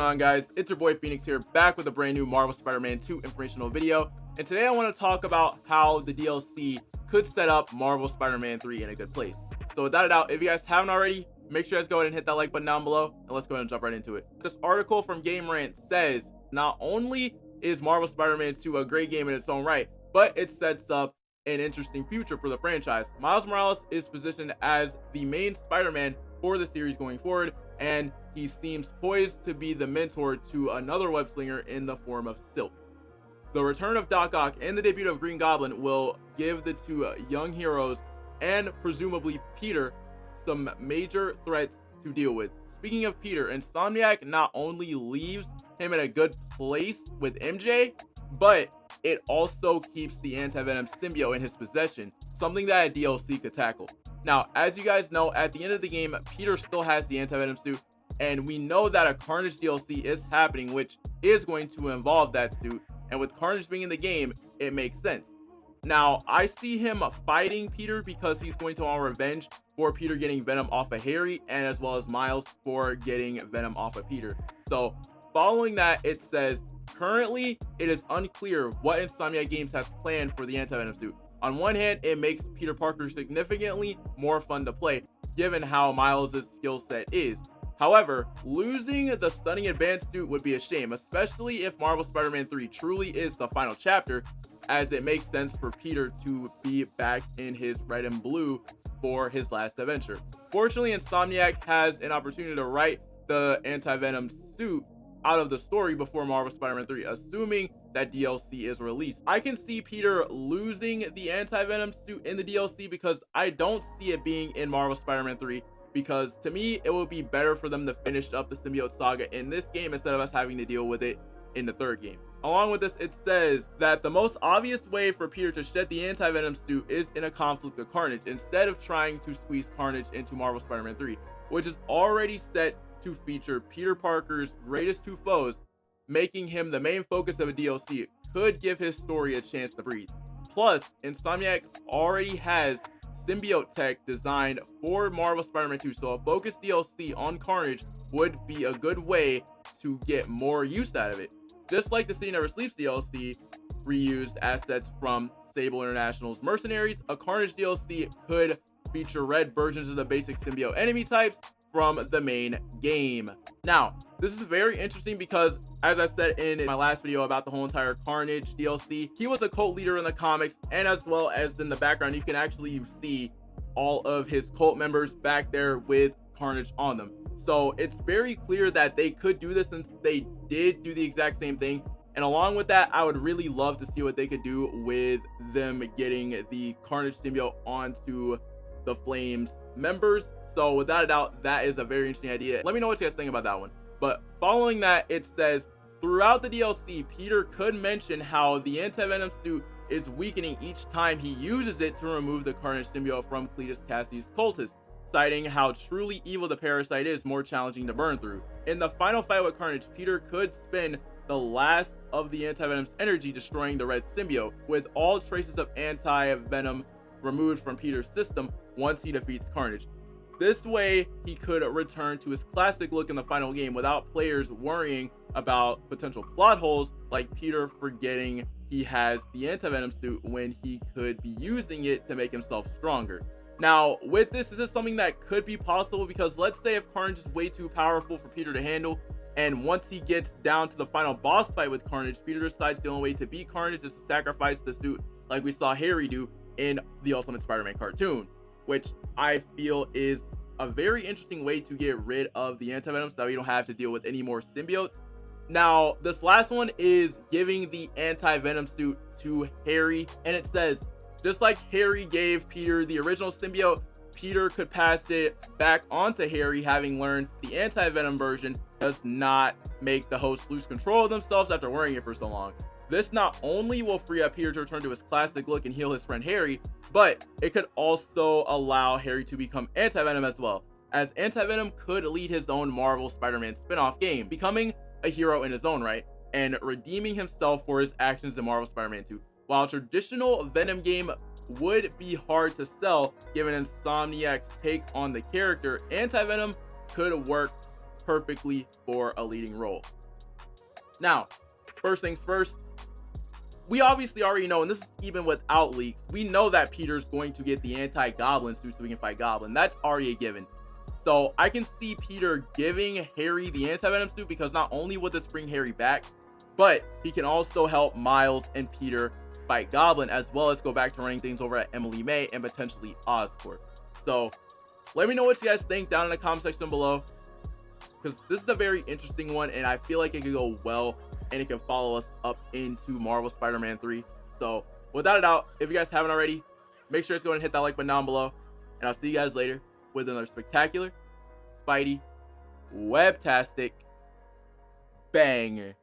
On guys, it's your boy Phoenix here, back with a brand new Marvel Spider-Man 2 informational video, and today I want to talk about how the DLC could set up Marvel Spider-Man 3 in a good place. So without a doubt, if you guys haven't already, make sure you guys go ahead and hit that like button down below, and let's go ahead and jump right into it. This article from Game Rant says not only is Marvel Spider-Man 2 a great game in its own right, but it sets up an interesting future for the franchise. Miles Morales is positioned as the main Spider-Man for the series going forward, and he seems poised to be the mentor to another web slinger in the form of Silk. The return of Doc Ock and the debut of Green Goblin will give the two young heroes and presumably Peter some major threats to deal with. Speaking of Peter, Insomniac not only leaves him in a good place with MJ, but it also keeps the Anti-Venom symbiote in his possession, something that a DLC could tackle. Now, as you guys know, at the end of the game, Peter still has the Anti-Venom suit, and we know that a Carnage DLC is happening, which is going to involve that suit, and with Carnage being in the game, it makes sense. Now, I see him fighting Peter because he's going to want revenge for Peter getting Venom off of Harry, and as well as Miles for getting Venom off of Peter. So, following that, it says, currently, it is unclear what Insomniac Games has planned for the Anti-Venom suit. On one hand, it makes Peter Parker significantly more fun to play, given how Miles' skill set is. However, losing the stunning advanced suit would be a shame, especially if Marvel Spider-Man 3 truly is the final chapter, as it makes sense for Peter to be back in his red and blue for his last adventure. Fortunately, Insomniac has an opportunity to write the Anti-Venom suit out of the story before Marvel Spider-Man 3, assuming that DLC is released. I can see Peter losing the Anti-Venom suit in the DLC because I don't see it being in Marvel Spider-Man 3, because to me it would be better for them to finish up the symbiote saga in this game instead of us having to deal with it in the third game. Along with this, it says that the most obvious way for Peter to shed the Anti-Venom suit is in a conflict with Carnage, instead of trying to squeeze Carnage into Marvel Spider-Man 3, which is already set to feature Peter Parker's greatest two foes. Making him the main focus of a DLC could give his story a chance to breathe. Plus, Insomniac already has symbiote tech designed for Marvel Spider-Man 2, so a focused DLC on Carnage would be a good way to get more use out of it. Just like the City Never Sleeps DLC reused assets from Sable International's Mercenaries, a Carnage DLC could feature red versions of the basic symbiote enemy types from the main game. Now, this is very interesting because, as I said in my last video about the whole entire Carnage DLC, he was a cult leader in the comics, and as well as in the background, you can actually see all of his cult members back there with Carnage on them. So it's very clear that they could do this, since they did do the exact same thing. And along with that, I would really love to see what they could do with them getting the Carnage symbiote onto the Flames members. So without a doubt, that is a very interesting idea. Let me know what you guys think about that one. But following that, it says throughout the DLC, Peter could mention how the Anti-Venom suit is weakening each time he uses it to remove the Carnage symbiote from Cletus Cassidy's cultists, citing how truly evil the parasite is more challenging to burn through. In the final fight with Carnage, Peter could spend the last of the Anti-Venom's energy destroying the red symbiote, with all traces of Anti-Venom removed from Peter's system once he defeats Carnage. This way, he could return to his classic look in the final game without players worrying about potential plot holes, like Peter forgetting he has the Anti-Venom suit when he could be using it to make himself stronger. Now, with this is something that could be possible, because let's say if Carnage is way too powerful for Peter to handle, and once he gets down to the final boss fight with Carnage, Peter decides the only way to beat Carnage is to sacrifice the suit, like we saw Harry do in the Ultimate Spider-Man cartoon, which I feel is a very interesting way to get rid of the Anti-Venom so that we don't have to deal with any more symbiotes. Now, this last one is giving the Anti-Venom suit to Harry, and it says, just like Harry gave Peter the original symbiote, Peter could pass it back onto Harry, having learned the Anti-Venom version does not make the host lose control of themselves after wearing it for so long. This not only will free up Peter to return to his classic look and heal his friend Harry, but it could also allow Harry to become Anti-Venom as well, as Anti-Venom could lead his own Marvel Spider-Man spin-off game, becoming a hero in his own right, and redeeming himself for his actions in Marvel Spider-Man 2. While a traditional Venom game would be hard to sell given Insomniac's take on the character, Anti-Venom could work perfectly for a leading role. Now, first things first, we obviously already know, and this is even without leaks, we know that Peter's going to get the anti-Goblin suit so we can fight Goblin. That's already a given. So I can see Peter giving Harry the Anti-Venom suit, because not only would this bring Harry back, but he can also help Miles and Peter fight Goblin, as well as go back to running things over at Emily May and potentially Oscorp. So let me know what you guys think down in the comment section below, because this is a very interesting one, and I feel like it could go well, and it can follow us up into Marvel Spider-Man 3. So without a doubt, if you guys haven't already, make sure to go and hit that like button down below, and I'll see you guys later with another spectacular Spidey webtastic banger.